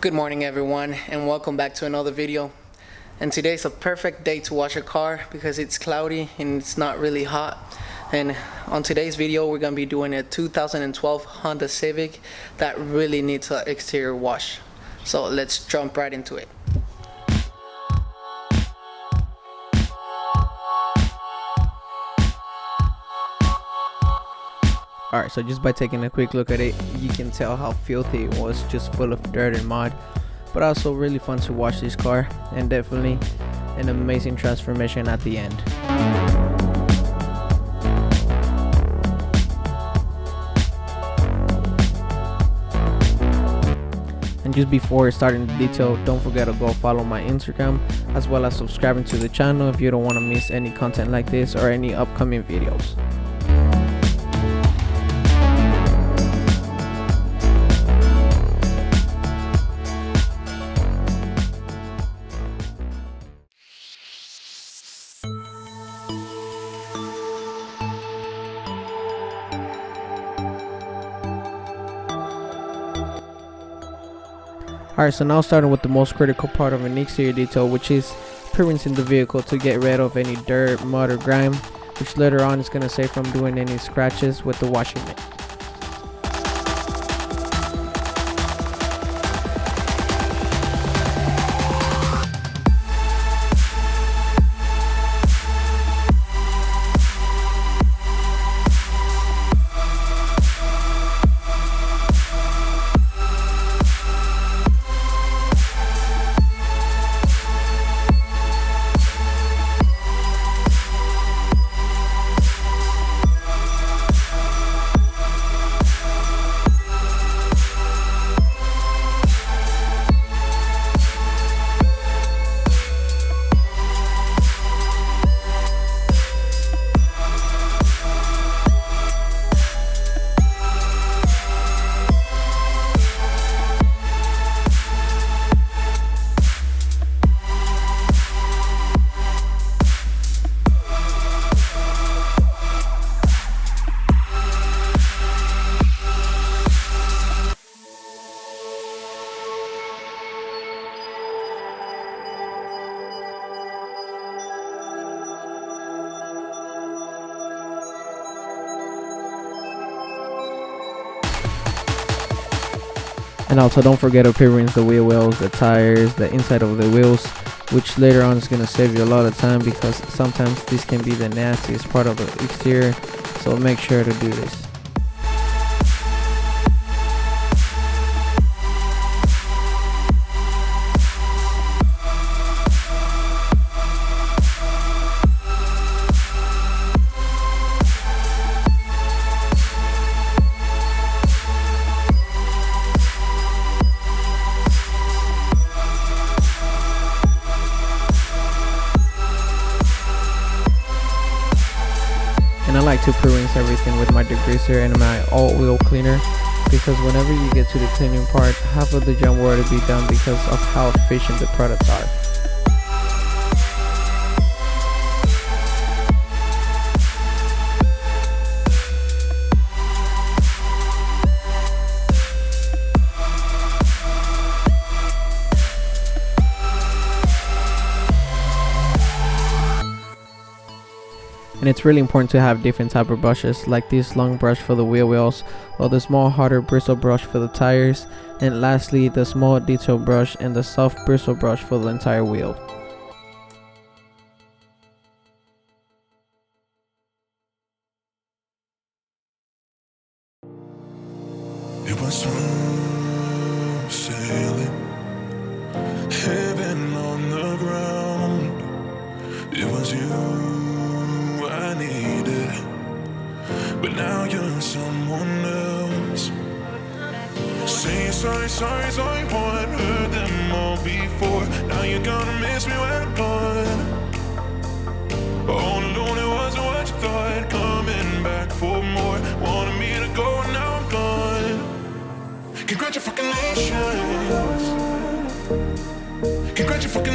Good morning everyone, and welcome back to another video. And today's a perfect day to wash a car because it's cloudy and it's not really hot. And on today's video we're going to be doing a 2012 Honda Civic that really needs an exterior wash. So let's jump right into it. Alright, so just by taking a quick look at it, you can tell how filthy it was, just full of dirt and mud. But also really fun to wash this car, and definitely an amazing transformation at the end. And just before starting the detail, don't forget to go follow my Instagram, as well as subscribing to the channel if you don't want to miss any content like this or any upcoming videos. Alright, so now starting with the most critical part of an exterior detail, which is pre-rinsing the vehicle to get rid of any dirt, mud or grime, which later on is going to save from doing any scratches with the washing mitt. And also don't forget to pre-rinse the wheel wells, the tires, the inside of the wheels, which later on is going to save you a lot of time because sometimes this can be the nastiest part of the exterior, so make sure to do this. And I like to pre-rinse everything with my degreaser and my all-oil cleaner, because whenever you get to the cleaning part, half of the job will already be done because of how efficient the products are. And it's really important to have different type of brushes, like this long brush for the wheel wells, or the small harder bristle brush for the tires, and lastly the small detail brush and the soft bristle brush for the entire wheel. It was smooth sailing, heaven on the ground. It was you I needed, but now you're someone else. Say sorry, sorry, sorry, boy, I've heard them all before. Now you're gonna miss me when I'm gone. All alone, it wasn't what you thought. Coming back for more, wanted me to go, now I'm gone. Congratulations, congratulations, congratulations.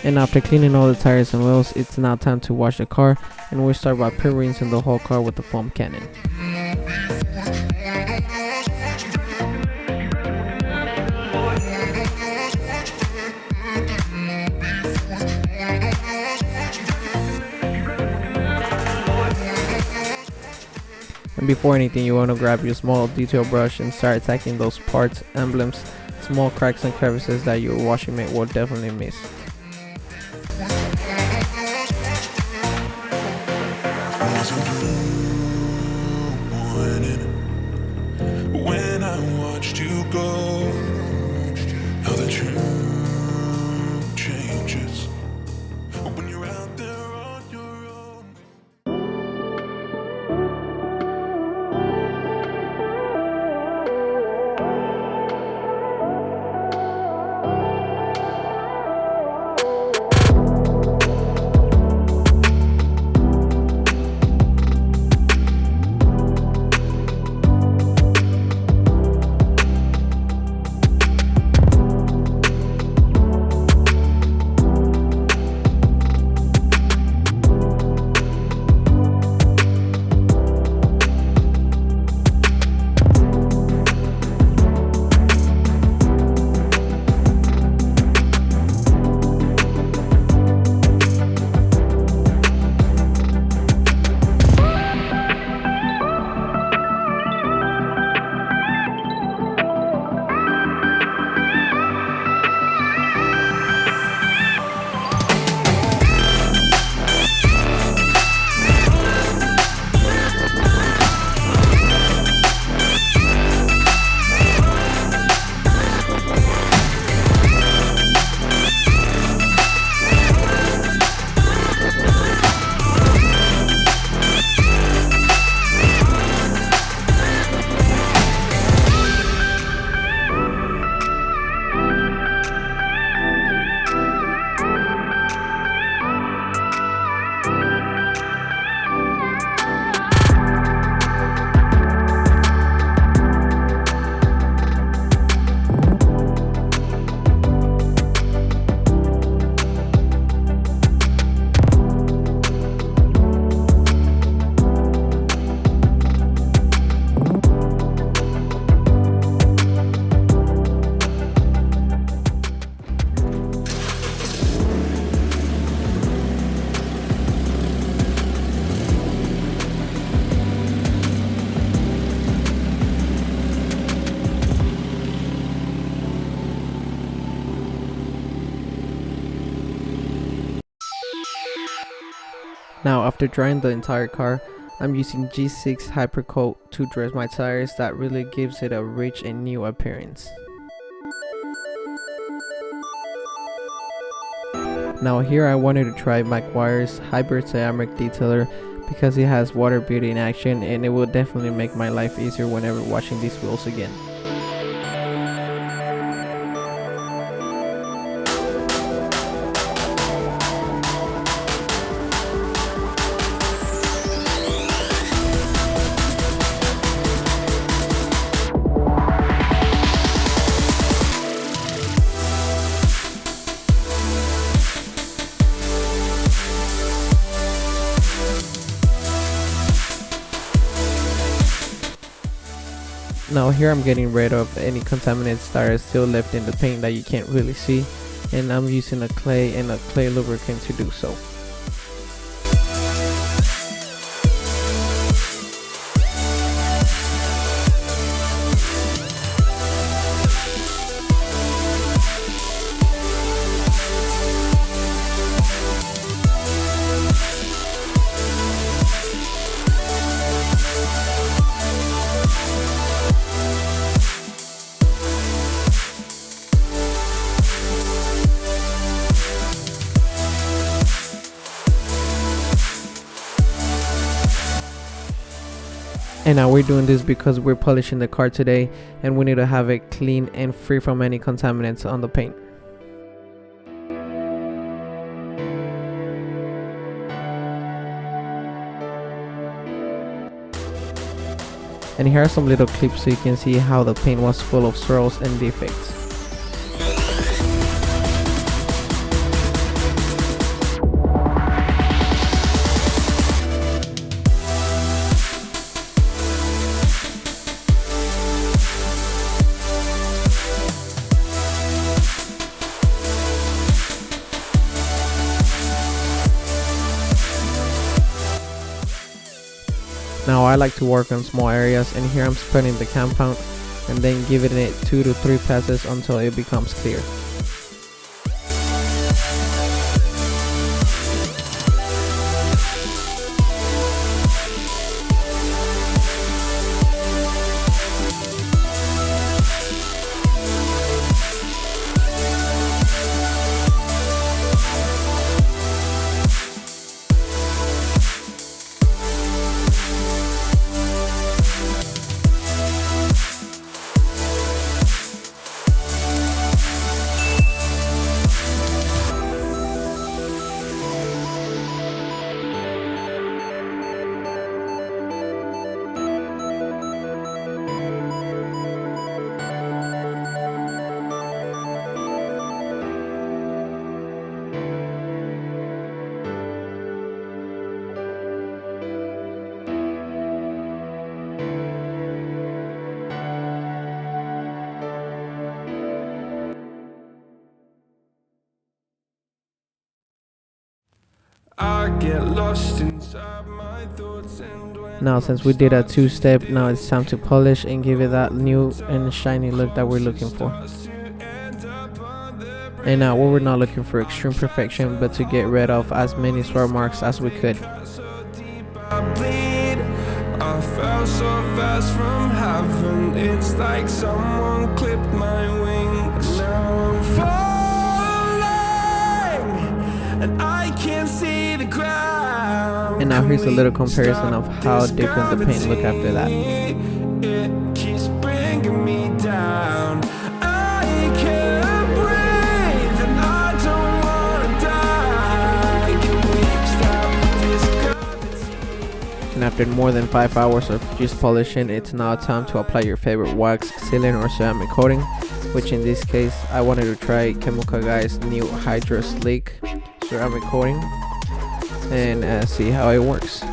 And after cleaning all the tires and wheels, it's now time to wash the car, and we'll start by pre-rinsing the whole car with the foam cannon. And before anything, you want to grab your small detail brush and start attacking those parts, emblems, small cracks and crevices that your washing mate will definitely miss. When I watched you go, how the truth changes when you're out there on your own. Now after drying the entire car, I'm using G6 Hyper Coat to dress my tires. That really gives it a rich and new appearance. Now here I wanted to try McGuire's Hybrid Ceramic Detailer because it has water beauty in action, and it will definitely make my life easier whenever washing these wheels again. Now here I'm getting rid of any contaminants that are still left in the paint that you can't really see, and I'm using a clay and a clay lubricant to do so. And now we're doing this because we're polishing the car today, and we need to have it clean and free from any contaminants on the paint. And here are some little clips so you can see how the paint was full of swirls and defects. Now I like to work on small areas, and here I'm spreading the compound and then giving it 2 to 3 passes until it becomes clear. I get lost inside my thoughts, and when Now since we did a 2-step, now it's time to polish and give it that new and shiny look that we're looking for. And now we're not looking for extreme perfection, but to get rid of as many swirl marks as we could. I bleed, I fell so fast from heaven. It's like someone clipped my wings. Now I'm falling, and I can't see the ground. And now here's a little comparison of how different the paint look after that. It keeps bringing me down. I can't breathe, and I don't wanna die. Can we stop this gravity? And after more than 5 hours of just polishing, it's now time to apply your favorite wax, sealant or ceramic coating, which in this case I wanted to try Chemical Guy's new Hydra Sleek ceramic coating and see how it works.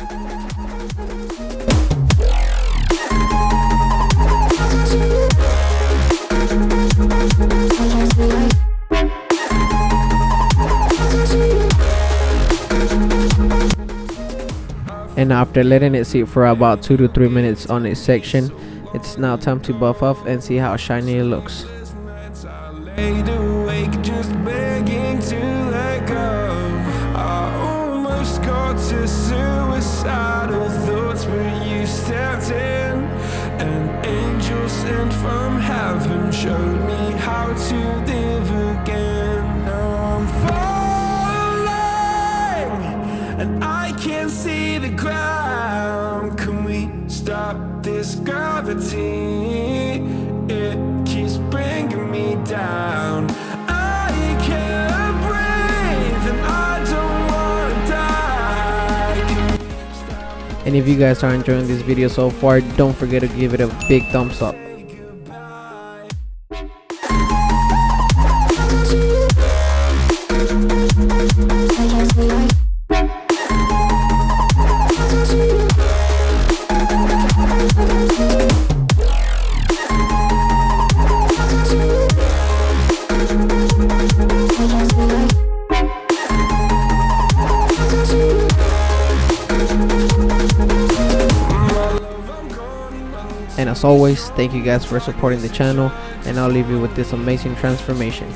And after letting it sit for about 2 to 3 minutes on its section, it's now time to buff off and see how shiny it looks. I laid awake just begging to let go. I almost got to suicidal thoughts, but you stepped in. An angel sent from heaven showed me how to live again. Now I'm falling, and I can't see the ground. Can we stop this gravity? It keeps bringing me down. I can't breathe, and I don't wanna die. And if you guys are enjoying this video so far, don't forget to give it a big thumbs up. Goodbye. And as always, thank you guys for supporting the channel, and I'll leave you with this amazing transformation.